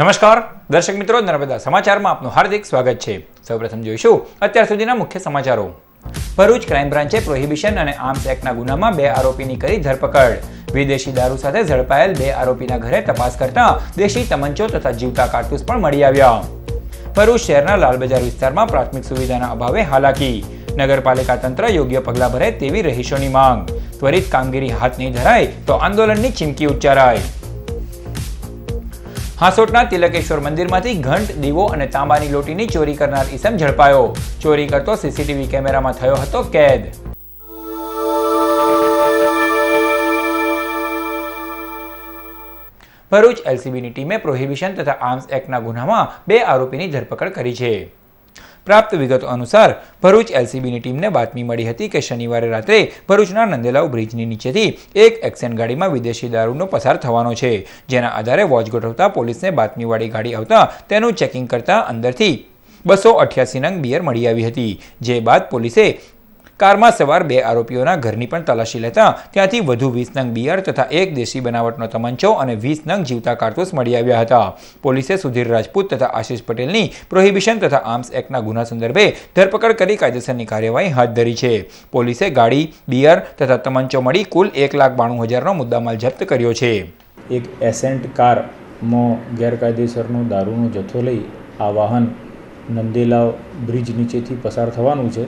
નમસ્કાર દર્શક મિત્રો, નર્મદા સમાચારમાં આપનું હાર્દિક સ્વાગત છે। સૌપ્રથમ જોઈશું અત્યાર સુધીના મુખ્ય સમાચારો। ભરૂચ ક્રાઇમ બ્રાન્ચે પ્રોહિબિશન અને આર્મ્સ એક્ટના ગુનામાં 2 આરોપીની કરી ધરપકડ। વિદેશી દારૂ સાથે ઝડપાયેલ 2 આરોપીના ઘરે તપાસ કરતા દેશી તમંચો તથા જીવતા કારતૂસ પણ મળી આવ્યા। ભરૂચ શહેરના લાલબજાર વિસ્તારમાં પ્રાથમિક સુવિધાના અભાવે હાલાકી, નગરપાલિકા તંત્ર યોગ્ય પગલાં ભરે તેવી રહીશોની માંગ। ત્વરિત કામગીરી હાથ નહીં ધરાય તો આંદોલનની ચીમકી ઉચ્ચારાઈ। હાંસોટના તિલકેશ્વર મંદિરમાંથી ઘંટ, દીવો અને તાંબાની લોટીની ચોરી કરનાર ઈસમ ઝડપાયો। ચોરી કરતો સીસીટીવી કેમેરામાં થયો હતો કેદ। ભરૂચ એલસીબીની ટીમે પ્રોહિબિશન તથા આર્મ્સ એક્ટના ગુનામાં 2 આરોપીની ધરપકડ કરી છે। પ્રાપ્ત વિગતો અનુસાર ભરૂચ એલસીબીની ટીમને બાતમી મળી હતી કે શનિવારે રાત્રે ભરૂચના નંદેલાવ બ્રિજની નીચેથી એક એક્સેન ગાડીમાં વિદેશી દારૂનો પસાર થવાનો છે, જેના આધારે વોચ ગોઠવતા પોલીસને બાતમીવાળી ગાડી આવતા તેનું ચેકિંગ કરતા અંદરથી 288 નંગ બિયર મળી આવી હતી। જે બાદ પોલીસે કારમાં સવાર 2 આરોપીઓના ઘરની પણ તલાશી લેતા ત્યાંથી વધુ 20 નંગ બિયર તથા એક દેશી બનાવટનો તમંચો અને 20 નંગ જીવતા કારતૂસ મળી આવ્યા હતા। પોલીસે સુધીર રાજપૂત તથા આશિષ પટેલની પ્રોહિબિશન તથા આર્મ્સ એક્ટના ગુના સંદર્ભે ધરપકડ કરી કાયદેસરની કાર્યવાહી હાથ ધરી છે। પોલીસે ગાડી, બિયર તથા તમંચો મળી કુલ 1,92,000નો મુદ્દામાલ જપ્ત કર્યો છે। એક એસેન્ટ કારમાં ગેરકાયદેસરનો દારૂનો જથ્થો લઈ આ વાહન નંદેલાવ બ્રિજ નીચેથી પસાર થવાનું છે,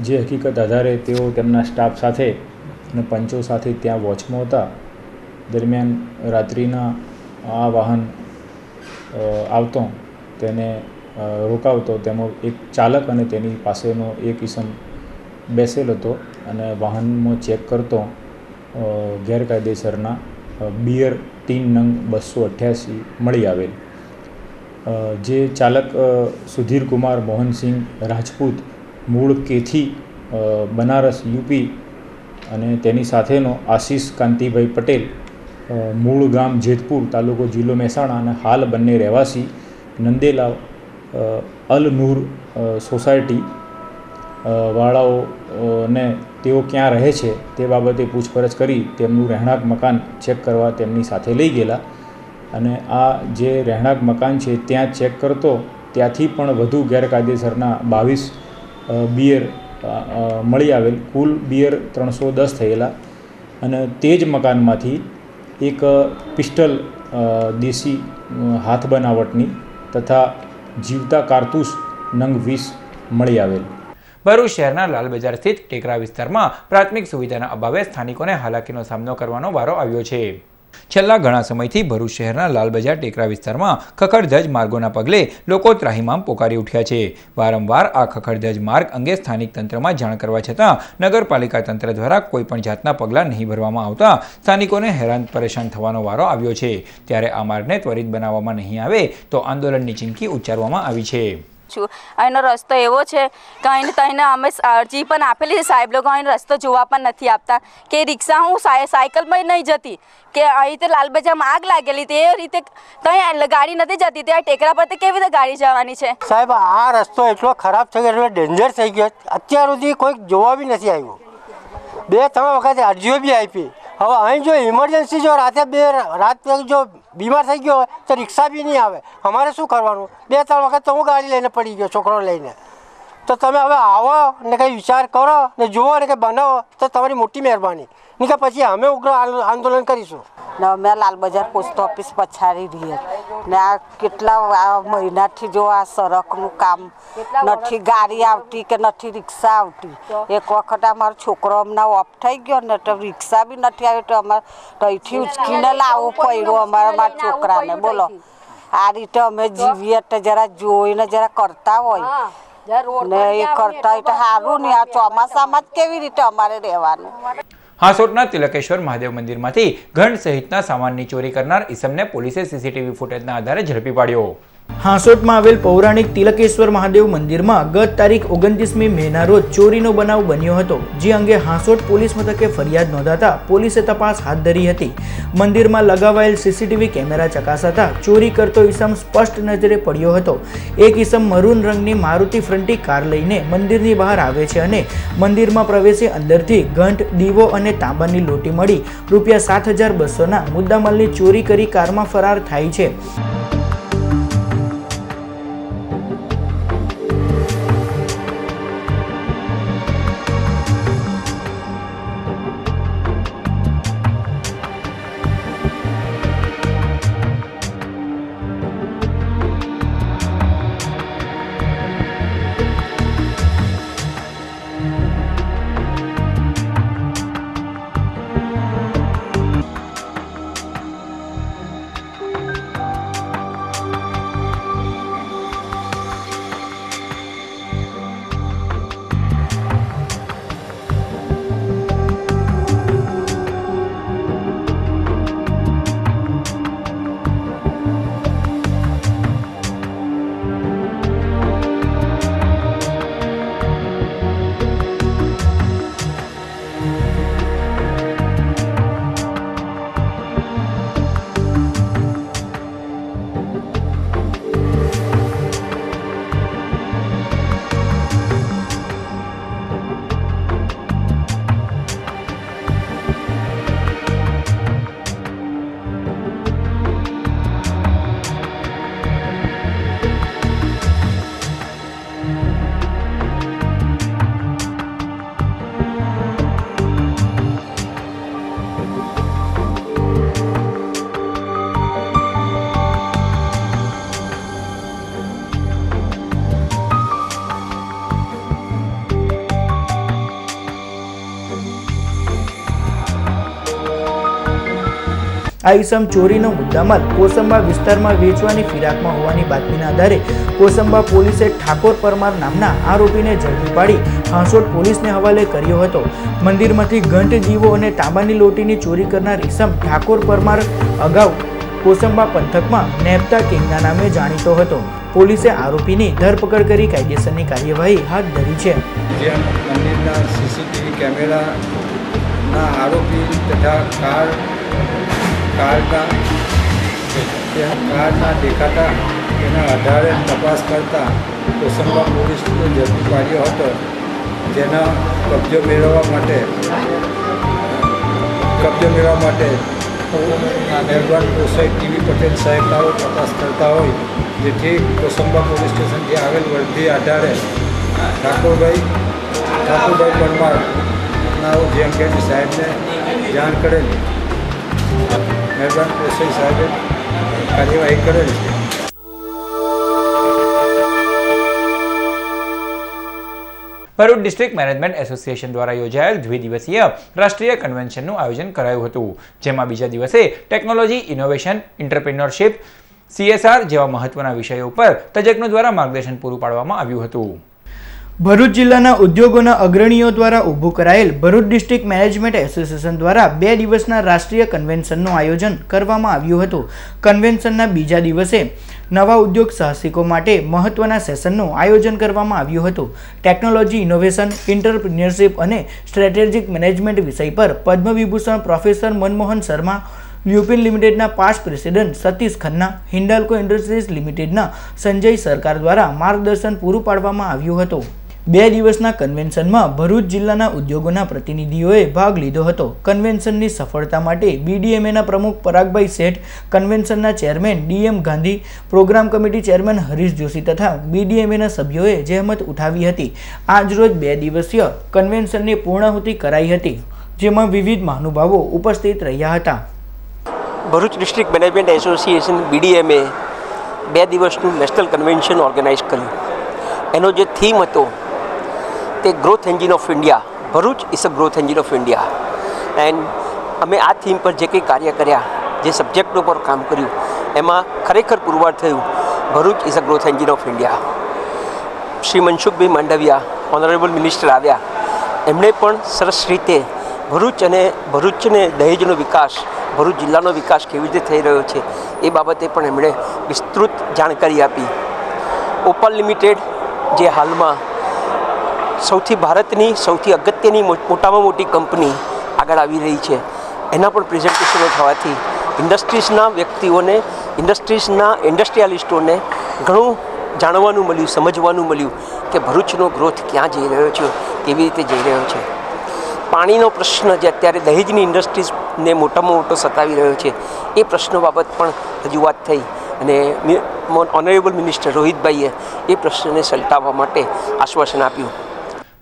જે હકીકત આધારે તેઓ તેમના સ્ટાફ સાથે અને પંચો સાથે ત્યાં વોચમાં હતા। દરમિયાન રાત્રિના આ વાહન આવતો તેને રોકાવતો તેમાં એક ચાલક અને તેની પાસેનો એક ઈસમ બેસેલ હતો અને વાહનમાં ચેક કરતો ગેરકાયદેસરના બિયર 3 નંગ 288 મળી આવેલ। જે ચાલક સુધીર કુમાર મોહનસિંહ રાજપૂત મૂળ કેથી બનારસ યુપી અને તેની સાથેનો આશિષ કાંતિભાઈ પટેલ મૂળ ગામ જેતપુર તાલુકો જિલ્લો મહેસાણા અને હાલ બંને રહેવાસી નંદેલાવ અલ નૂર સોસાયટી વાળાઓને તેઓ ક્યાં રહે છે તે બાબતે પૂછપરછ કરી તેમનું રહેણાંક મકાન ચેક કરવા તેમની સાથે લઈ ગયેલા અને આ જે રહેણાંક મકાન છે ત્યાં ચેક કરતો ત્યાંથી પણ વધુ ગેરકાયદેસરના 22 બિયર મળી આવેલ। કુલ બિયર 310 થયેલા અને તે જ મકાનમાંથી એક પિસ્ટલ દેશી હાથ બનાવટની તથા જીવતા કારતૂસ નંગ 20 મળી આવેલ। ભરૂચ શહેરના લાલબજાર સ્થિત ટેકરા વિસ્તારમાં પ્રાથમિક સુવિધાના અભાવે સ્થાનિકોને હાલાકીનો સામનો કરવાનો વારો આવ્યો છે। છેલ્લા ઘણા સમયથી ભરૂચ શહેરના લાલબજાર ટેકરા વિસ્તારમાં ખખડધજ માર્ગોના પગલે લોકો ત્રાહિમામ પોકારી ઉઠ્યા છે। વારંવાર આ ખખડધજ માર્ગ અંગે સ્થાનિક તંત્રમાં જાણ કરવા છતાં નગરપાલિકા તંત્ર દ્વારા કોઈપણ જાતના પગલાં નહીં ભરવામાં આવતા સ્થાનિકોને હેરાન પરેશાન થવાનો વારો આવ્યો છે। ત્યારે આ માર્ગને ત્વરિત બનાવવામાં નહીં આવે તો આંદોલનની ચીમકી ઉચ્ચારવામાં આવી છે। અહીંનો રસ્તો એવો છે કે અહીં તઈને અમે અરજી પણ આપેલી છે, સાહેબ લોકો અહીં રસ્તો જોવા પણ નથી આપતા કે રિક્ષા હું સાયકલમાં નહીં જતી કે અહીં તો લાલબજારમાં આગ લાગેલી તે રીતે ત્યાં ગાડી નથી જતી, ત્યાં ટેકરા પર કેવી રીતે ગાડી જવાની છે? સાહેબ આ રસ્તો એટલો ખરાબ થઈ ગયો, એટલો ડેન્જર થઈ ગયો, અત્યાર સુધી કોઈ જોવા બી નથી આવ્યું। 2-3 વખત અરજીઓ બી આપી। હવે અહીં જો ઇમરજન્સી જો રાત જો બીમાર થઈ ગયો હોય તો રિક્ષા બી નહીં આવે, અમારે શું કરવાનું? 2-3 વખત તો હું ગાડી લઈને પડી ગયો છોકરો લઈને। તો તમે હવે આવો ને કંઈ વિચાર કરો ને જુઓ ને કંઈ બનાવો તો તમારી મોટી મહેરબાની, નહીં કે પછી અમે ઉગ્ર આંદોલન કરીશું। ને અમે લાલબજાર પોસ્ટ ઓફિસ પછાડી રહીએ ને આ કેટલા મહિનાથી જો આ સડકનું કામ નથી, ગાડી આવતી કે નથી રિક્ષા આવતી। એક વખત અમારો છોકરો હમણાં ઓફ થઈ ગયો ને તો રિક્ષા બી નથી આવી તો અમારે અહીંથી ઉચકીને લાવવું પડ્યું અમારા છોકરાને। બોલો આ રીતે અમે જીવીએ તો જરા જોઈને જરા કરતા હોય ને એ કરતા હોય તો સારું ને, આ ચોમાસામાં જ કેવી રીતે અમારે રહેવાનું? હાંસોટના તિલકેશ્વર મહાદેવ મંદિરમાંથી ઘંટ સહિતના સામાનની ચોરી કરનાર ઈસમને પોલીસે સીસીટીવી ફૂટેજના આધારે ઝડપી પાડ્યો। હાંસોટમાં આવેલ પૌરાણિક તિલકેશ્વર મહાદેવ મંદિરમાં ગત તારીખ 29મી મેના રોજ ચોરીનો બનાવ બન્યો હતો, જે અંગે હાંસોટ પોલીસ મથકે ફરિયાદ નોંધાતા પોલીસે તપાસ હાથ ધરી હતી। મંદિરમાં લગાવાયેલ સીસીટીવી કેમેરા ચકાસાતા ચોરી કરતો ઈસમ સ્પષ્ટ નજરે પડ્યો હતો। એક ઈસમ મરૂન રંગની મારુતિ ફ્રન્ટી કાર લઈને મંદિરની બહાર આવે છે અને મંદિરમાં પ્રવેશી અંદરથી ઘંટ, દીવો અને તાંબાની લોટી મળી રૂપિયા 7,200ના મુદ્દામાલની ચોરી કરી કારમાં ફરાર થાય છે। આ ઈસમ ચોરીનો મુદ્દામાલ કોસંબા વિસ્તારમાં વેચવાની ફિરાકમાં હોવાની બાતમીના આધારે કોસંબા પોલીસે ઠાકોર પરમાર નામના આરોપીને ઝડપી પાડી હાંસોટ પોલીસને હવાલે કર્યો હતો. મંદિરમાંથી ઘંટ દીવો અને તાંબાની લોટીની ચોરી કરનાર ઈસમ ઠાકોર પરમાર અગાઉ કોસંબા પંથકમાં નેપતા કિંગના નામે જાણીતો હતો. પોલીસે આરોપીની ધરપકડ કરી કાયદેસરની કાર્યવાહી હાથ ધરી છે. જે મંદિરના સીસીટીવી કેમેરાના આરોપી તથા કારના દેખાતા તેના આધારે તપાસ કરતા કોસંબા પોલીસને ઝડપી પાડ્યો હતો. જેના કબજો મેળવવા માટે મહેરબાન ગોસાઈ ટીવી પટેલ સાહેબ તારો તપાસ કરતા હોય, જેથી કોસંબા પોલીસ સ્ટેશનથી આવેલ વર્દી આધારે ઠાકોરભાઈ પરમારના જે અંગેની સાહેબને જાણ કરેલ. મહેરબાન ગોસાઈ સાહેબે કાર્યવાહી કરેલ છે. ભરૂચ ડિસ્ટ્રિક્ટ મેનેજમેન્ટ એસોસિએશન દ્વારા યોજાયેલ દ્વિદિવસીય રાષ્ટ્રીય કન્વેન્શનનું આયોજન કરાયું હતું, જેમાં બીજા દિવસે ટેકનોલોજી, ઇનોવેશન, એન્ટરપ્રિન્યોરશિપ, CSR જેવા મહત્વના વિષયો પર તજજ્ઞો દ્વારા માર્ગદર્શન પૂરું પાડવામાં આવ્યું હતું. ભરૂચ જિલ્લાના ઉદ્યોગોના અગ્રણીઓ દ્વારા ઊભું કરાયેલ ભરૂચ ડિસ્ટ્રિક્ટ મેનેજમેન્ટ એસોસિએશન દ્વારા 2 દિવસના રાષ્ટ્રીય કન્વેન્શનનું આયોજન કરવામાં આવ્યું હતું. કન્વેન્શનના બીજા દિવસે નવા ઉદ્યોગ સાહસિકો માટે મહત્વના સેશનનું આયોજન કરવામાં આવ્યું હતું. ટેકનોલોજી, ઇનોવેશન, એન્ટરપ્રિન્યોરશિપ અને સ્ટ્રેટેજિક મેનેજમેન્ટ વિષય પર પદ્મવિભૂષણ પ્રોફેસર મનમોહન શર્મા, લ્યુપિન લિમિટેડના past president Satish Khanna, Hindalco industries લિમિટેડના સંજય સરકાર દ્વારા માર્ગદર્શન પૂરું પાડવામાં આવ્યું હતું. 2 દિવસના કન્વેન્શનમાં ભરૂચ જિલ્લાના ઉદ્યોગોના પ્રતિનિધિઓએ ભાગ લીધો હતો. કન્વેન્શનની સફળતા માટે BDMAના પ્રમુખ પરાગભાઈ શેઠ, કન્વેન્શનના chairman DM Gandhi, programme committee chairman Harish Joshi તથા BDMAના સભ્યોએ જહેમત ઉઠાવી હતી. આજરોજ 2 દિવસીય કન્વેન્શનની પૂર્ણાહુતિ કરાઈ હતી, જેમાં વિવિધ મહાનુભાવો ઉપસ્થિત રહ્યા હતા. Bharuch district management association BDMA 2 દિવસનું નેશનલ કન્વેન્શન ઓર્ગેનાઇઝ કર્યું. એનો જે થીમ હતો તે growth engine of India. Bharuch is a growth engine of India. And અમે આ થીમ પર જે કંઈ કાર્ય કર્યા, જે સબ્જેક્ટો પર કામ કર્યું, એમાં ખરેખર પુરવાર થયું Bharuch is a growth engine of India. Shri Mansukhbhai Mandaviya, honourable minister આવ્યા, એમણે પણ સરસ રીતે ભરૂચને દહેજનો વિકાસ, ભરૂચ જિલ્લાનો વિકાસ કેવી રીતે થઈ રહ્યો છે એ બાબતે પણ એમણે વિસ્તૃત જાણકારી આપી. ઓપલ લિમિટેડ જે હાલમાં ભારતની સૌથી અગત્યની મોટામાં મોટી કંપની આગળ આવી રહી છે, એના પણ પ્રેઝન્ટેશનો થવાથી ઇન્ડસ્ટ્રીઝના વ્યક્તિઓને, ઇન્ડસ્ટ્રીયાલિસ્ટોને ઘણું જાણવાનું મળ્યું, સમજવાનું મળ્યું કે ભરૂચનો ગ્રોથ ક્યાં જઈ રહ્યો છે, કેવી રીતે જઈ રહ્યો છે. પાણીનો પ્રશ્ન જે અત્યારે દહેજની ઇન્ડસ્ટ્રીઝને મોટામાં મોટો સતાવી રહ્યો છે, એ પ્રશ્નો બાબત પણ રજૂઆત થઈ અને ઓનરેબલ મિનિસ્ટર રોહિતભાઈએ એ પ્રશ્નને સલટાવવા માટે આશ્વાસન આપ્યું.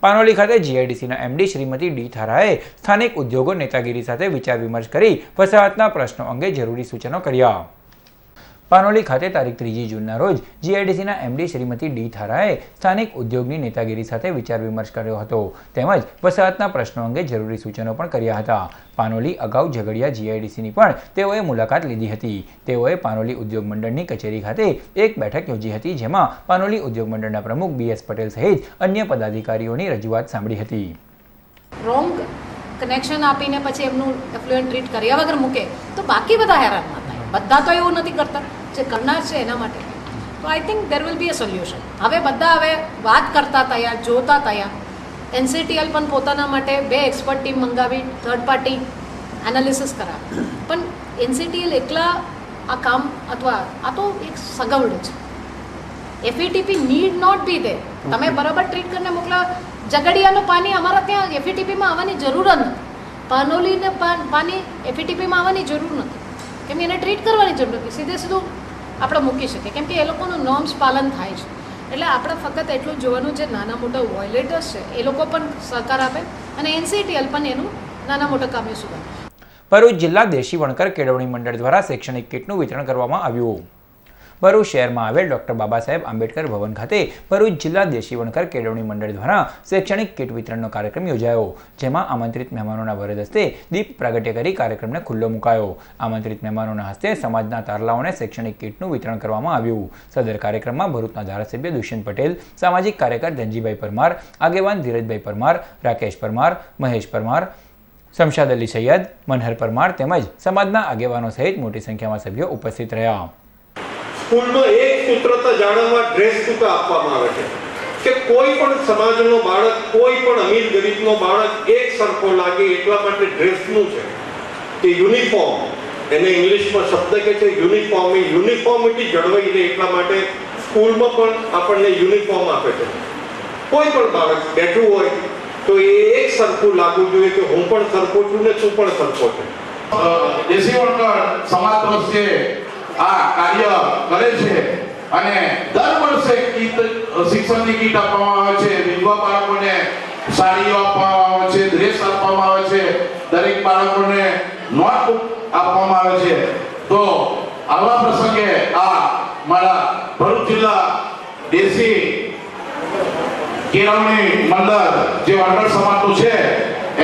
પાનોલી ખાતે GIDCના MD શ્રીમતી D થારાએ સ્થાનિક ઉદ્યોગો નેતાગીરી સાથે વિચાર વિમર્શ કરી વસાહતના પ્રશ્નો અંગે જરૂરી સૂચનો કર્યા. પાનોલી ખાતે તારીખ 3 જૂનના રોજ GIDCના MD શ્રીમતી D થારાએ સ્થાનિક ઉદ્યોગની નેતાગીરી સાથે વિચાર વિમર્શ કર્યો હતો, તેમજ વસાહતના પ્રશ્નો અંગે જરૂરી સૂચનો પણ કર્યા હતા. પાનોલી અગાઉ ઝઘડિયા GIDCની પણ તેઓએ મુલાકાત લીધી હતી. તેઓએ પાનોલી ઉદ્યોગ મંડળની કચેરી ખાતે એક બેઠક યોજી હતી, જેમાં પાનોલી ઉદ્યોગ મંડળના પ્રમુખ BS પટેલ સહિત અન્ય પદાધિકારીઓની રજૂઆત સાંભળી હતી. રોંગ કનેક્શન આપીને પછી એમનું એફ્લુએન્ટ ટ્રીટ કર્યા વગર મૂકે તો બાકી બધા હેરાન ના થાય. બધા તો એવું નથી કરતા, જે કરનાર છે એના માટે. તો I think there will be a solution. હવે વાત કરતા થયા, જોતા થયા. NCTL પણ પોતાના માટે 2 એક્સપર્ટ ટીમ મંગાવી, થર્ડ પાર્ટી એનાલિસિસ કરાવે. પણ NCTL એકલા આ કામ અથવા આ તો એક સગવડ છે. FETP નીડ નોટ બી દે. તમે બરાબર ટ્રીટ કરીને મોકલા. ઝઘડિયાનું પાણી અમારા ત્યાં FETPમાં આવવાની જરૂર જ નથી. પાનોલીને પાણી FETPમાં આવવાની જરૂર નથી, કેમ એને ટ્રીટ કરવાની જરૂર નથી. સીધું આપણે મૂકી શકીએ, કેમ કે એ લોકોનું નોર્મ્સ પાલન થાય છે. એટલે આપણે ફક્ત એટલું જોવાનું, જે નાના મોટા વોયલેટર્સ છે એ લોકો પણ સહકાર આપે અને NCTL પણ એનું નાના મોટા કામને સુધારે. ભરૂચ જિલ્લા દેશી વણકર કેળવણી મંડળ દ્વારા શૈક્ષણિક કીટનું વિતરણ કરવામાં આવ્યું. ભરૂચ શહેરમાં આવેલ ડોક્ટર બાબા સાહેબ આંબેડકર ભવન ખાતે ભરૂચ જિલ્લા દેશી વણકર કેળવણી મંડળ દ્વારા શૈક્ષણિક કીટ વિતરણનો કાર્યક્રમ યોજાયો, જેમાં આમંત્રિત મહેમાનોના વરદ હસ્તે દીપ પ્રાગટ્ય કરી કાર્યક્રમને ખુલ્લો મુકાયો. આમંત્રિત મહેમાનોના હસ્તે સમાજના તારલાઓને શૈક્ષણિક કીટનું વિતરણ કરવામાં આવ્યું. સદર કાર્યક્રમમાં ભરૂચના ધારાસભ્ય દુષ્યંત પટેલ, સામાજિક કાર્યકર ધનજીભાઈ પરમાર, આગેવાન ધીરજભાઈ પરમાર, રાકેશ પરમાર, મહેશ પરમાર, શમશાદ અલી સૈયદ, મનહર પરમાર તેમજ સમાજના આગેવાનો સહિત મોટી સંખ્યામાં સભ્યો ઉપસ્થિત રહ્યા. સ્કૂલમાં એક સૂત્ર તો જાણવા ડ્રેસ સૂત્ર આપવામાં આવે છે કે કોઈ પણ સમાજનો બાળક, કોઈ પણ અમીર ગરીબનો બાળક એક સરખો લાગે એટલા માટે ડ્રેસનું છે કે યુનિફોર્મ, એને ઇંગ્લિશમાં શબ્દ કે છે યુનિફોર્મ, યુનિફોર્મિટી જળવાઈ રહે એટલા માટે સ્કૂલમાં પણ આપણને યુનિફોર્મ આપે છે. કોઈ પણ બાળક બેઠું હોય તો એ એક સરખું લાગવું જોઈએ કે હું પણ સરખો છું ને તું પણ સરખો છે. દેશી વણકર સમાજ તરફથી આ કાર્ય કરે છે અને દર વર્ષે શિક્ષણની કીટ આપવામાં આવે છે, વિધવા બાળકોને સાડીઓ આપવામાં આવે છે, ડ્રેસ આપવામાં આવે છે, દરેક બાળકોને નોટબુક આપવામાં આવે છે. તો આવા પ્રસંગે આ મારા ભરૂચ જિલ્લા દેશી કેળવણી મંડળ જે વણકર સમાજનું છે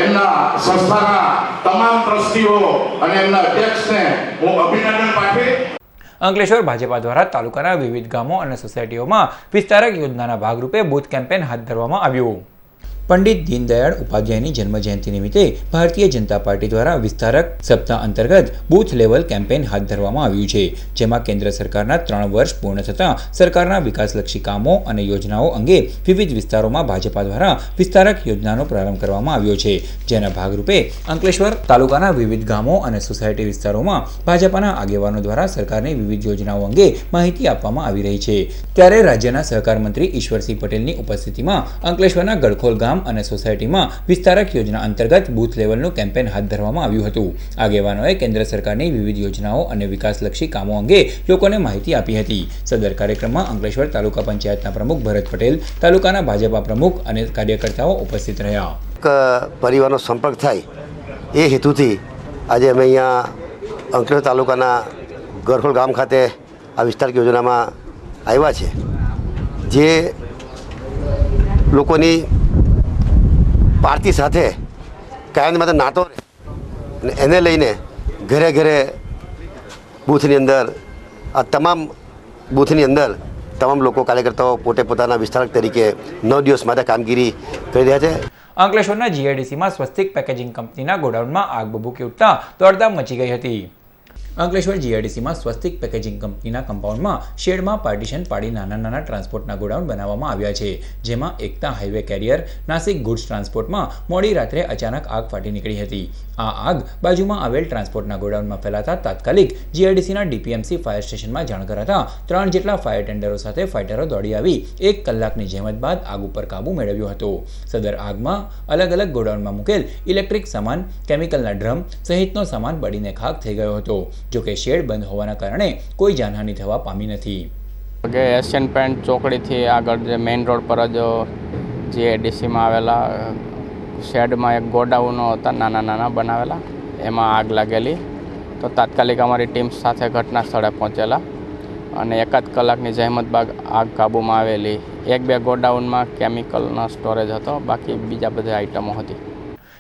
એમના સંસ્થાના તમામ ટ્રસ્ટીઓ અને એમના અધ્યક્ષને હું અભિનંદન પાઠવી. અંકલેશ્વર ભાજપા દ્વારા તાલુકાના વિવિધ ગામો અને સોસાયટીઓમાં વિસ્તારક યોજનાના ભાગરૂપે બૂથ કેમ્પેન હાથ ધરવામાં આવ્યું. પંડિત દીનદયાળ ઉપાધ્યાયની જન્મજયંતિ નિમિત્તે ભારતીય જનતા પાર્ટી દ્વારા વિસ્તારક સપ્તાહ અંતર્ગત બૂથ લેવલ કેમ્પેન હાથ ધરવામાં આવ્યું છે, જેમાં કેન્દ્ર સરકારના 3 વર્ષ પૂર્ણ થતાં સરકારના વિકાસલક્ષી કામો અને યોજનાઓ અંગે વિવિધ વિસ્તારોમાં ભાજપા દ્વારા વિસ્તારક યોજનાનો પ્રારંભ કરવામાં આવ્યો છે, જેના ભાગરૂપે અંકલેશ્વર તાલુકાના વિવિધ ગામો અને સોસાયટી વિસ્તારોમાં ભાજપાના આગેવાનો દ્વારા સરકારની વિવિધ યોજનાઓ અંગે માહિતી આપવામાં આવી રહી છે. ત્યારે રાજ્યના સહકાર મંત્રી ઈશ્વરસિંહ પટેલની ઉપસ્થિતિમાં અંકલેશ્વરના ગડખોલ ગામ અને સોસાયટીમાં વિસ્તારક યોજના અંતર્ગત બૂથ લેવલનું કેમ્પેન હાથ ધરવામાં આવ્યું હતું. આગેવાનોએ કેન્દ્ર સરકારની વિવિધ યોજનાઓ અને વિકાસલક્ષી કામો અંગે લોકોને માહિતી આપી હતી. સદર કાર્યક્રમમાં અંકલેશ્વર તાલુકા પંચાયતના પ્રમુખ ભરત પટેલ, તાલુકાના ભાજપા પ્રમુખ અને કાર્યકર્તાઓ ઉપસ્થિત રહ્યા. પરિવારનો સંપર્ક થાય એ હેતુથી આજે અમે અહીંયા અંકલેશ્વર તાલુકાના ગરખોલ ગામ ખાતે આ વિસ્તારક યોજનામાં આવ્યા છે, જે લોકોની પાર્ટી સાથે કાયમ માટે નાતો રહે અને એને લઈને ઘરે ઘરે બૂથની અંદર આ તમામ બૂથની અંદર તમામ લોકો કાર્યકર્તાઓ પોતે પોતાના વિસ્તારક તરીકે 9 દિવસ માટે કામગીરી કરી રહ્યા છે. અંકલેશ્વરના જીઆઈડીસીમાં સ્વસ્તિક પેકેજિંગ કંપનીના ગોડાઉનમાં આગ ભભૂકી ઉઠતા દોડધામ મચી ગઈ હતી. અંકલેશ્વર જીઆઈડીસીમાં સ્વસ્તિક પેકેજિંગ કંપનીના કમ્પાઉન્ડમાં શેડમાં પાર્ટીશન પાડી નાના ટ્રાન્સપોર્ટના ગોડાઉન બનાવવામાં આવ્યા છે, જેમાં એકતા હાઈવે કેરિયર નાસિક ગુડ્સ ટ્રાન્સપોર્ટમાં મોડી રાત્રે અચાનક આગ ફાટી નીકળી હતી. આ આગ બાજુમાં આવેલ ટ્રાન્સપોર્ટના ગોડાઉનમાં ફેલાતા તાત્કાલિક જીઆઈડીસીના ડીપીએમસી ફાયર સ્ટેશનમાં જાણ કરાતા 3 જેટલા ફાયર ટેન્ડરો સાથે ફાઇટરો દોડી આવી 1 કલાકની જહેમત બાદ આગ ઉપર કાબુ મેળવ્યો હતો. સદર આગમાં અલગ અલગ ગોડાઉનમાં મૂકેલ ઇલેક્ટ્રિક સામાન, કેમિકલના ડ્રમ સહિતનો સામાન બળીને ખાખ થઈ ગયો હતો. જોકે શેડ બંધ હોવાના કારણે કોઈ જાનહાનિ થવા પામી નથી. એશિયન પેન્ટ ચોકડીથી આગળ જે મેઇન રોડ પર જ જીઆઈડીસીમાં આવેલા શેડમાં એક ગોડાઉનો હતા નાના બનાવેલા, એમાં આગ લાગેલી. તો તાત્કાલિક અમારી ટીમ સાથે ઘટના સ્થળે પહોંચેલા અને 1 કલાકની જહેમત બાદ આગ કાબૂમાં આવેલી. 1-2 ગોડાઉનમાં કેમિકલનો સ્ટોરેજ હતો, બાકી બીજા બધા આઇટમો હતી.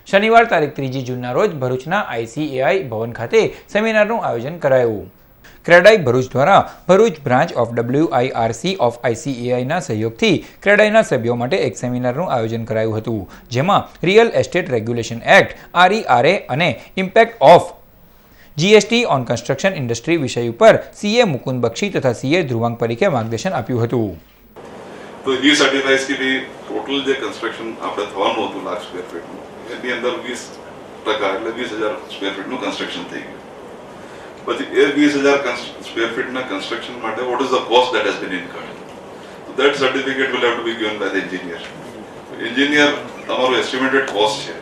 શનિવાર તારીખ 3 જૂનના રોજ ભરૂચના ICAI ભવન ખાતે સેમિનારનું આયોજન કરાયું. ક્રેડાઈ ભરૂચ દ્વારા Bharuch branch of WIRC of ICAIના સહયોગથી ક્રેડાઈના સભ્યો માટે એક સેમિનારનું આયોજન કરાયું હતું, જેમાં real estate regulation act RERA અને impact of GST on construction industry વિષય ઉપર CA મુકુંદ બક્ષી તથા CA ધ્રુવાંગ પરીખે માર્ગદર્શન આપ્યું હતું. તો એ સર્ટિફાઈઝ કે ટોટલ જે કન્સ્ટ્રક્શન આપણે થવાનું હતું લાખ સ્ક્વેર ફીટનું, એની અંદર 20% એટલે 20,000 સ્ક્વેર ફીટનું કન્સ્ટ્રક્શન થઈ ગયું. પછી એ 20,000 સ્ક્વેર ફીટના કન્સ્ટ્રક્શન માટે what is the cost that has been incurred, so that certificate will have to be given by the engineer. Engineer તમારું એસ્ટિમેટેડ કોસ્ટ છે,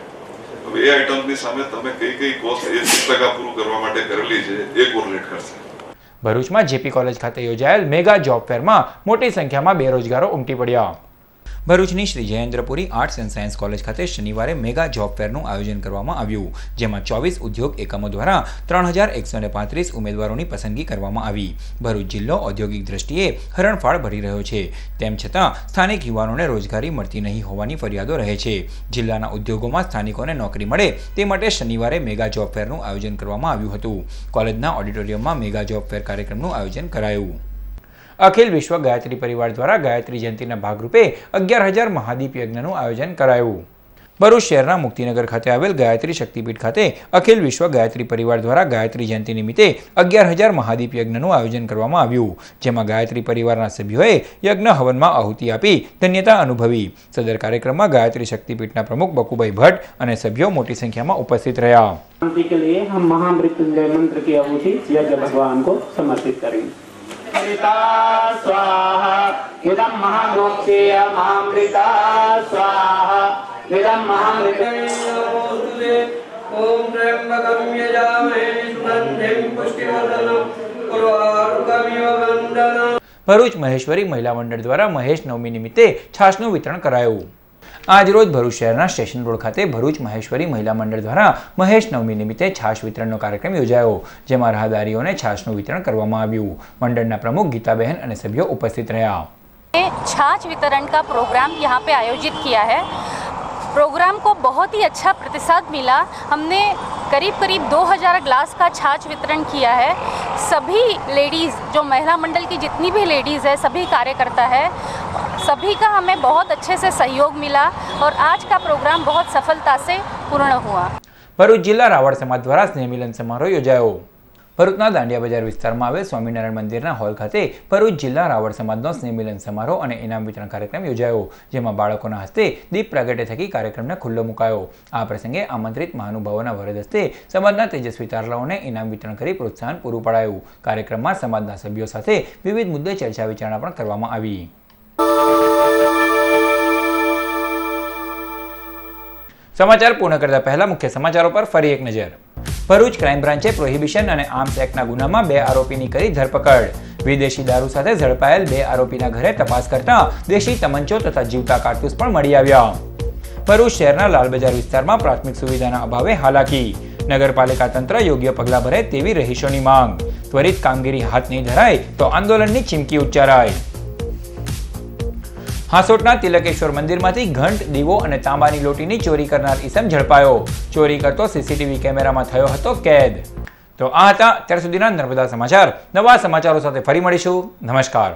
હવે એ આઇટમની સામે તમે કઈ કોસ્ટ એ 30% પૂરું કરવા માટે કરેલી છે એ કોરિલેટ કરશે. ભરૂચમાં જેપી કોલેજ ખાતે યોજાયેલ મેગા જોબ ફેરમાં મોટી સંખ્યામાં બેરોજગારો ઉમટી પડ્યા. ભરૂચની Shri Jayendrapuri arts and science college ખાતે શનિવારે મેગા જોબ ફેરનું આયોજન કરવામાં આવ્યું, જેમાં 24 ઉદ્યોગ એકમો દ્વારા 3135 ઉમેદવારોની પસંદગી કરવામાં આવી. ભરૂચ જિલ્લો ઔદ્યોગિક દ્રષ્ટિએ હરણફાળ ભરી રહ્યો છે, તેમ છતાં સ્થાનિક યુવાનોને રોજગારી મળતી નહીં હોવાની ફરિયાદો રહે છે. જિલ્લાના ઉદ્યોગોમાં સ્થાનિકોને નોકરી મળે તે માટે શનિવારે મેગા જોબ ફેરનું આયોજન કરવામાં આવ્યું હતું. કોલેજના ઓડિટોરિયમમાં મેગા જોબ ફેર કાર્યક્રમનું આયોજન કરાયું. અખિલ વિશ્વ ગાયત્રી પરિવાર દ્વારા ગાયત્રી જયંતિના ભાગરૂપે 11,000 મહાદીપ યજ્ઞનું આયોજન કરાયું. ભરૂચ શહેરના મુક્તિનગર ખાતે આવેલ ગાયત્રી શક્તિપીઠ ખાતે અખિલ વિશ્વ ગાયત્રી પરિવાર દ્વારા ગાયત્રી જયંતિ નિમિત્તે 11,000 મહાદીપ યજ્ઞનું આયોજન કરવામાં આવ્યું, જેમાં ગાયત્રી પરિવારના સભ્યોએ યજ્ઞ હવનમાં આહુતિ આપી ધન્યતા અનુભવી. સદર કાર્યક્રમમાં ગાયત્રી શક્તિપીઠના પ્રમુખ બકુભાઈ ભટ્ટ અને સભ્યો મોટી સંખ્યામાં ઉપસ્થિત રહ્યા. शांति के लिए हम महामृत्युंजय मंत्र की आहुति यज्ञ भगवान को समर्पित करेंगे. स्वाहा इदं महामोक्षेय महामृता स्वाहा इदं महामृते ओम त्र्यंबकं यजामहे सुगंधिं पुष्टिवर्धनं उर्वारुकमिव वन्दनं. ભરૂચ મહેશ્વરી મહિલા મંડળ દ્વારા મહેશ નવમી નિમિત્તે છાશનું વિતરણ કરાયું. આજરોજ ભરૂચ શહેરના સ્ટેશન રોડ ખાતે ભરૂચ મહેશ્વરી મહિલા મંડળ દ્વારા મહેશ નવમી નિમિત્તે છાશ વિતરણનો કાર્યક્રમ યોજાયો, જેમાં રાહદારીઓને છાશનું વિતરણ કરવામાં આવ્યું. મંડળના પ્રમુખ ગીતાબહેન અને સભ્યો ઉપસ્થિત રહ્યા. छाछ वितरण का प्रोग्राम यहाँ पे आयोजित किया है. प्रोग्राम को बहुत ही अच्छा प्रतिसाद मिला. हमने करीब 2000 ग्लास का छाछ वितरण किया है. सभी लेडीज़ जो महिला मंडल की जितनी भी लेडीज़ है, सभी कार्यकर्ता है, सभी का हमें बहुत अच्छे से सहयोग मिला और आज का प्रोग्राम बहुत सफलता से पूर्ण हुआ. ભરૂચ જિલ્લા રાવળ સમાજ દ્વારા સ્નેહ મિલન સમારોહ યોજાયો. ભરૂચના દાંડિયા બજાર વિસ્તારમાં આવેલ સ્વામિનારાયણ મંદિરના હોલ ખાતે ભરૂચ જિલ્લા રાવળ સમાજનો સ્નેહ મિલન સમારોહ અને ઇનામ વિતરણ કાર્યક્રમ યોજાયો, જેમાં બાળકોના હસ્તે દીપ પ્રાગટ્ય થકી કાર્યક્રમને ખુલ્લો મુકાયો. આ પ્રસંગે આમંત્રિત મહાનુભાવોના વરદ હસ્તે સમાજના તેજસ્વી તારલાઓને ઇનામ વિતરણ કરી પ્રોત્સાહન પૂરું પડાયું. કાર્યક્રમમાં સમાજના સભ્યો સાથે વિવિધ મુદ્દે ચર્ચા વિચારણા પણ કરવામાં આવી. સમાચાર પૂર્ણ કરતા પહેલા મુખ્ય સમાચારો પર ફરી એક નજર. ભરૂચ ક્રાઇમ બ્રાન્ચે પ્રોહિબિશન અને આર્મ્સ એક્ટના ગુનામાં 2 આરોપીની કરી ધરપકડ. વિદેશી દારૂ સાથે ઝડપાયેલ 2 આરોપીના ઘરે તપાસ કરતા દેશી તમંચો તથા જીવતા કારતૂસ પણ મળી આવ્યા. ભરૂચ શહેરના લાલબજાર વિસ્તારમાં પ્રાથમિક સુવિધાના અભાવે હાલાકી. નગરપાલિકા તંત્ર યોગ્ય પગલાં ભરે તેવી રહીશોની માંગ. ત્વરિત કામગીરી હાથ નહીં ધરાય તો આંદોલનની ચીમકી ઉચ્ચારાય. હાંસોટના તિલકેશ્વર મંદિરમાંથી ઘંટ, દીવો અને તાંબાની લોટીની ચોરી કરનાર ઈસમ ઝડપાયો. ચોરી કરતો સીસીટીવી કેમેરામાં થયો હતો કેદ. તો આ હતા અત્યાર સુધીના નર્મદા સમાચાર. નવા સમાચારો સાથે ફરી મળીશું. નમસ્કાર.